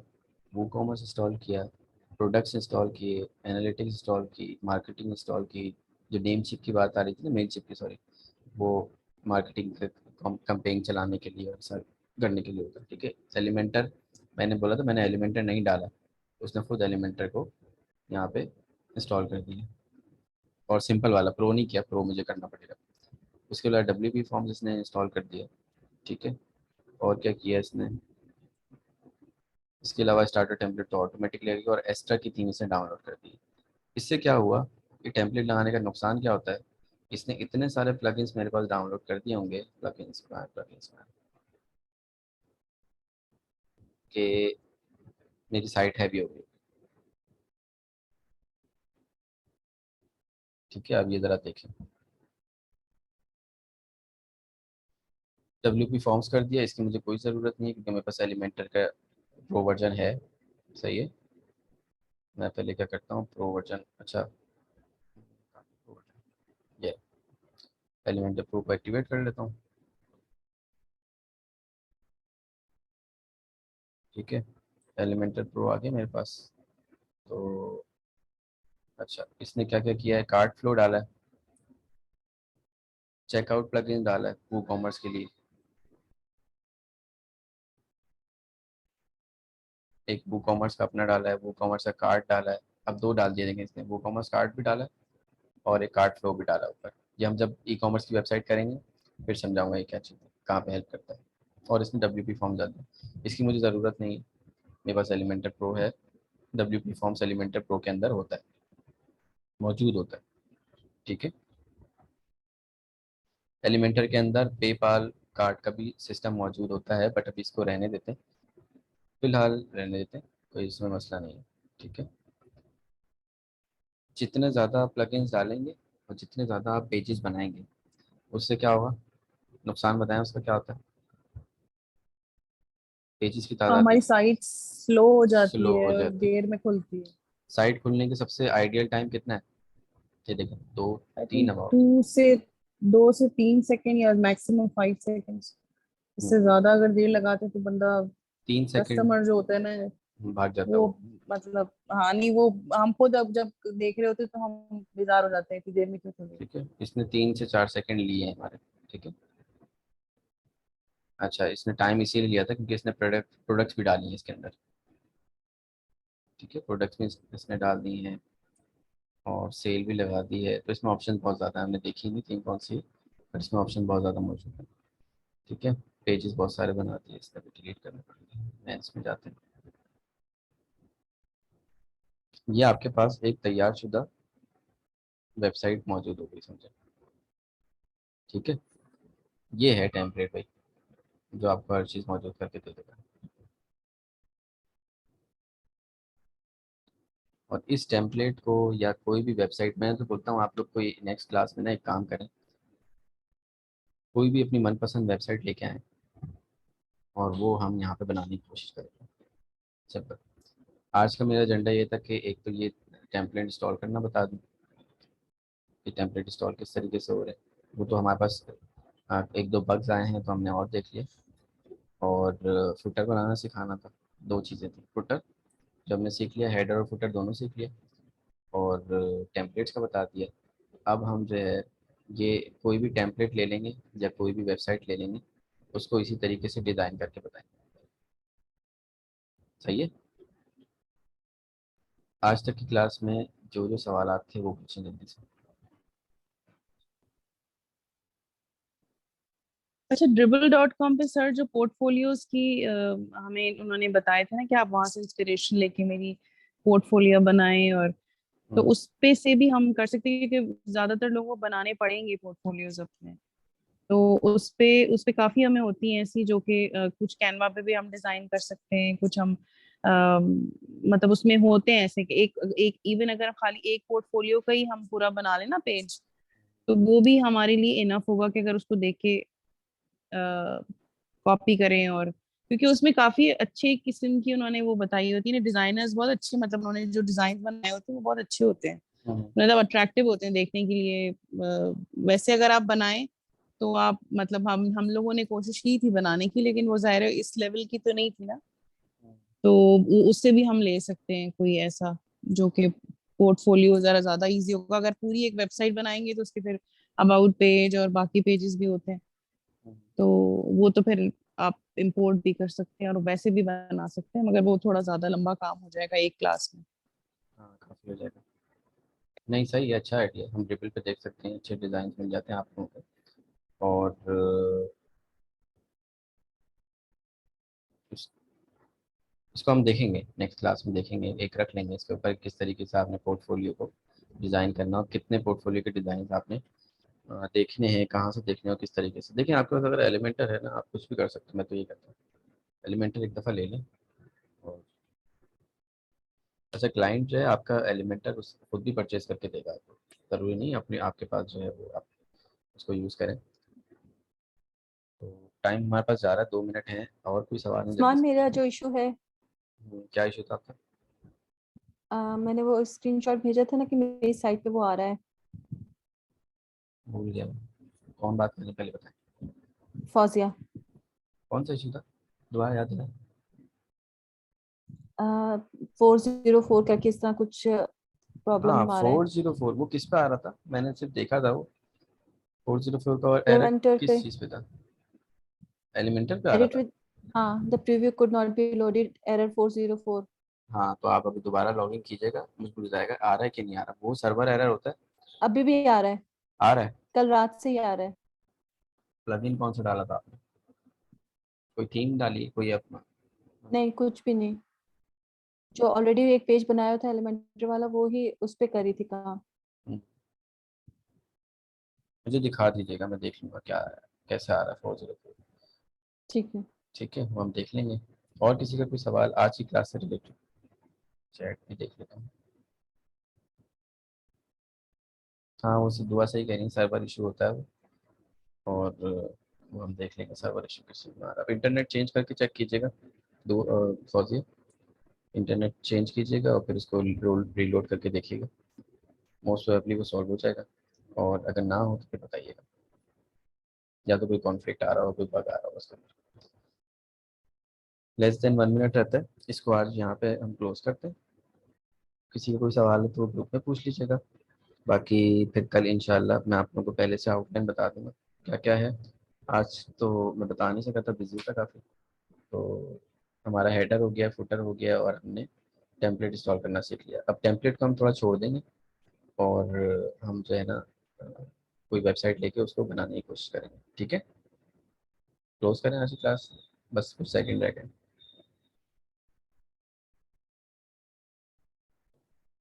S1: वो कॉमर्स इंस्टॉल किया, प्रोडक्ट्स इंस्टॉल किए, एनालिटिक्स इंस्टॉल की, मार्केटिंग इंस्टॉल की, जो नेम चिप की बात आ रही थी ना, मेल चिप की, सॉरी, वो मार्केटिंग कंपेन चलाने के लिए और सब करने के लिए होता है। ठीक है। एलिमेंटर, मैंने बोला था, मैंने एलिमेंटर नहीं डाला, उसने खुद एलिमेंटर को यहाँ पे इंस्टॉल कर दिया, और सिंपल वाला, प्रो नहीं किया, प्रो मुझे करना पड़ेगा। उसके बाद WP फॉर्म्स इसने इंस्टॉल कर दिया। ठीक है। और क्या किया इसने, इसके अलावा स्टार्टर टेम्पलेट तो ऑटोमेटिकली लगेगा, और एक्स्ट्रा की थीम इसने डाउनलोड कर दी। इससे क्या हुआ, कि टेम्पलेट लगाने का नुकसान क्या होता है, इसने इतने सारे प्लगइन्स मेरे पास डाउनलोड कर दिए होंगे, प्लगइन्स में कि मेरी साइट हैवी हो गई। ठीक है, अब ये ज़रा देखें, WP फॉर्म्स कर दिया, इसकी मुझे कोई ज़रूरत नहीं है क्योंकि मेरे पास एलिमेंटर का प्रो वर्जन है। सही है। मैं पहले क्या करता हूँ, प्रो वर्जन, अच्छा ये एलिमेंटर प्रो को एक्टिवेट कर लेता हूँ। ठीक है, एलिमेंटर प्रो आ गया मेरे पास। तो अच्छा, इसने क्या क्या किया है, कार्ट फ्लो डाला है, चेकआउट प्लगइन डाला है वो कॉमर्स के लिए, एक वो कॉमर्स का अपना डाला है, वो कॉमर्स का कार्ड डाला है। अब 2 डाल दिए, देंगे इसने वो कॉमर्स कार्ड भी डाला है और एक कार्ड फ्लो भी डाला है ऊपर। ये हम जब ई कॉमर्स की वेबसाइट करेंगे फिर समझाऊंगा ये क्या चीज़ है, कहाँ पे हेल्प करता है। और इसमें WP फॉर्म डाल दिया, इसकी मुझे ज़रूरत नहीं है, मेरे पास एलिमेंटर प्रो है। WP फॉर्म्स एलिमेंटर प्रो के अंदर होता है, मौजूद होता है। ठीक है। एलिमेंटर के अंदर पेपाल कार्ड का भी सिस्टम मौजूद होता है, बट अभी इसको रहने देते हैं, फिलहाल रहने देते हैं, कोई इसमें मसला नहीं है। ठीक है। जितने ज़्यादा आप प्लगइन्स डालेंगे और जितने ज़्यादा आप पेजेस बनाएंगे, उससे क्या होगा, नुकसान बताएं उसका क्या होता है, पेजेस की तादाद
S2: हमारी साइट स्लो हो जाती
S1: स्लो
S2: है
S1: हो
S2: और
S1: जाती है।
S2: देर में खुलती है।
S1: साइट खुलने के सबसे आइडियल टाइम कितना है, ये देखें, दो
S2: आई
S1: तीन
S2: थिंक
S1: अबाउट
S2: 2 से 3 सेकेंड या मैक्सिमम 5 सेकेंड्स। इससे ज्यादा अगर देर लगाते तो बंदा,
S1: 3 सेकंड
S2: कस्टमर जो होता है ना,
S1: भाग जाता
S2: वो
S1: वो।
S2: मतलब, हाँ नहीं, वो हम खुद अब जब देख रहे होते तो हम बेजार हो जाते हैं कि देर में क्यों चल रही
S1: ठीक है, इसने 3 से 4 सेकंड लिए हैं हमारे। ठीक है। अच्छा, इसने टाइम इसीलिए लिया था क्योंकि इसने प्रोडक्ट्स भी डाली हैं इसके अंदर। ठीक है, प्रोडक्ट्स में इसने डाल दी हैं और सेल भी लगा दी है, तो इसमें ऑप्शन बहुत ज़्यादा है, हमने देखी नहीं थी कौन सी, पर इसमें ऑप्शन बहुत ज़्यादा मौजूद है। ठीक है। पेजेस बहुत सारे बना दिए, इसका भी डिलीट करना पड़ेगा, मैं इसमें जाते हैं। ये आपके पास एक तैयार शुदा वेबसाइट मौजूद होगी, समझे। ठीक है। ये है टेम्पलेट भाई, जो आपको हर चीज़ मौजूद करके दे देगा। और इस टेम्पलेट को या कोई भी वेबसाइट, मैं तो बोलता हूँ आप लोग कोई नेक्स्ट क्लास में ना एक काम करें, कोई भी अपनी मनपसंद वेबसाइट लेके आएँ और वो हम यहाँ पे बनाने की कोशिश करें। सिंपल। आज का मेरा एजेंडा ये था कि एक तो ये टेम्पलेट इंस्टॉल करना बता दूँ कि टेम्पलेट इंस्टॉल किस तरीके से हो रहे हैं। वो तो हमारे पास एक दो बग्स आए हैं तो हमने और देख लिए, और फुटर बनाना सिखाना था। दो चीज़ें थी, फुटर जो हमने सीख लिया, हेडर और फुटर दोनों सीख लिया, और टेम्पलेट्स का बता दिया। अब हम जो है ये कोई भी टेम्पलेट ले लेंगे या कोई भी वेबसाइट ले लेंगे, उसको इसी तरीके से डिज़ाइन करके बताएंगे। सही है। आज तक की क्लास में जो जो सवाल थे वो पूछें जल्दी से।
S2: अच्छा, dribble.com पे सर जो पोर्टफोलियोज की हमें उन्होंने बताए थे ना कि आप वहां से इंस्पिरेशन लेके मेरी पोर्टफोलियो बनाएं, और तो उस पे से भी हम कर सकते हैं क्योंकि ज्यादातर लोगों को बनाने पड़ेंगे पोर्टफोलियोज अपने। तो उस पे काफी हमें होती हैं ऐसी जो कि कुछ कैनवा पे भी हम डिजाइन कर सकते हैं, कुछ हम मतलब उसमें होते हैं ऐसे कि एक एक इवन अगर खाली एक पोर्टफोलियो का ही हम पूरा बना लेना पेज, तो वो भी हमारे लिए इनफ होगा कि अगर उसको देख के कॉपी करें। और क्योंकि उसमें काफी अच्छे किस्म की उन्होंने वो बताई होती है ना, डिजाइनर्स बहुत अच्छे, मतलब उन्होंने जो डिजाइन बनाए होते हैं वो बहुत अच्छे होते हैं, मतलब अट्रैक्टिव होते हैं देखने के लिए। वैसे अगर आप बनाएं तो आप मतलब हम लोगों ने कोशिश की थी बनाने की, लेकिन वो जाहिर है इस लेवल की तो नहीं थी ना, तो उससे भी हम ले सकते हैं कोई ऐसा जो कि पोर्टफोलियो जरा ज्यादा इजी होगा। अगर पूरी एक वेबसाइट बनाएंगे तो उसके फिर अबाउट पेज और बाकी पेजेस भी होते हैं, तो वो तो फिर आप इंपोर्ट भी कर सकते हैं और वैसे भी बना सकते हैं, मगर वो थोड़ा ज्यादा लंबा काम हो जाएगा एक क्लास में।
S1: हाँ, काफ़ी हो जाएगा। नहीं, सही है, अच्छा आइडिया। हम ड्रिबल पे देख सकते हैं, अच्छे डिज़ाइन मिल जाते हैं आप लोगों को। और इस, इसको हम देखेंगे नेक्स्ट क्लास में, देखेंगे, एक रख लेंगे इसके ऊपर किस तरीके से आपने पोर्टफोलियो को डिज़ाइन करना और कितने पोर्टफोलियो के डिज़ाइन आपने देखने हैं, कहाँ से देखने और किस तरीके से। देखिए आपके पास अगर एलिमेंटर है ना, आप कुछ भी कर सकते हैं। मैं तो ये कहता हूँ एलिमेंटर एक दफ़ा ले लें। और अच्छा, क्लाइंट जो है आपका एलिमेंटर उस खुद भी परचेज करके देगा आपको, ज़रूरी नहीं अपने आपके पास जो है वो आप उसको यूज़ करें। तो टाइम हमारे पास जा रहा है, 2 मिनट हैं, और कोई सवाल नहीं जल्दी
S5: उस्मान,
S1: से
S5: मेरा
S1: पूछिए।
S5: जो इशू है,
S1: क्या इशू था आपका?
S5: मैंने वो स्क्रीनशॉट भेजा था ना कि मेरी साइट पे वो आ रहा है,
S1: भूल गया मैं। कौन बात करने, पहले बताएं।
S5: फौजिया।
S1: कौन सा इशू था, दोबारा याद है?
S5: 404 करके इस तरह कुछ
S1: हाँ,
S5: प्रॉब्लम आ रहा है
S1: 404 वो किस पे आ रहा था? मैंने सिर्फ देखा था वो 404 का, और एरर
S5: एलिमेंटर पे।
S1: किस चीज़ पे था? एलिमेंटर पे आ रहा
S5: एडिट
S1: था।
S5: विद, हाँ, the preview could not be loaded, error 404।
S1: हाँ, तो आप अभी दोबारा लॉगिन कीजिएगा, मुझको बताएगा आ रहा है कि नहीं आ रहा। वो सर्वर एरर होता है।
S5: अभी भी आ रहा है,
S1: आ रहा है।
S5: कल रात से ही आ रहा है।
S1: प्लगइन कौन सा डाला था आपने? कोई थीम डाली, कोई अपना?
S5: नहीं, कुछ भी नहीं, जो ऑलरेडी एक पेज बनाया था एलिमेंटर वाला वो ही उस पे करी थी काम।
S1: हम्म, मुझे दिखा दीजिएगा, मैं देख लूंगा क्या कैसे आ रहा है 404।
S5: ठीक है।
S1: ठीक है, वो हम देख लेंगे। और किसी का कोई सवाल आज की क्लास से रिलेटेड? चैट में देख लेता हूँ। हाँ, वो दुआ सही कह रही है, सर्वर इशू होता है वो। और वो हम देख लेंगे सर्वर इशू किस चीज़ में आ रहा है। आप इंटरनेट चेंज करके चेक कीजिएगा, दो फौजी, इंटरनेट चेंज कीजिएगा और फिर उसको रीलोड करके देखिएगा, मोस्ट प्रोबेबली वो सॉल्व हो जाएगा। और अगर ना हो तो फिर बताइएगा, या तो कोई कॉन्फ्लिक्ट आ रहा हो, कोई बग आ रहा हो उसके अंदर। लेस देन 1 मिनट रहता है, इसको आज यहाँ पे हम क्लोज करते हैं। किसी का कोई सवाल है तो ग्रुप में पूछ लीजिएगा, बाकी फिर कल इंशाल्लाह मैं आप लोगों को पहले से आउटलाइन बता दूंगा क्या क्या है। आज तो मैं बता नहीं सका था, बिजी था काफ़ी। तो हमारा हेडर हो गया, फुटर हो गया, और हमने टेम्पलेट इंस्टॉल करना सीख लिया। अब टेम्पलेट को हम थोड़ा छोड़ देंगे, और हम जो है ना कोई वेबसाइट लेके उसको बनाने की कोशिश करेंगे। ठीक है, क्लोज करें आज की क्लास, बस कुछ सेकंड रह गए।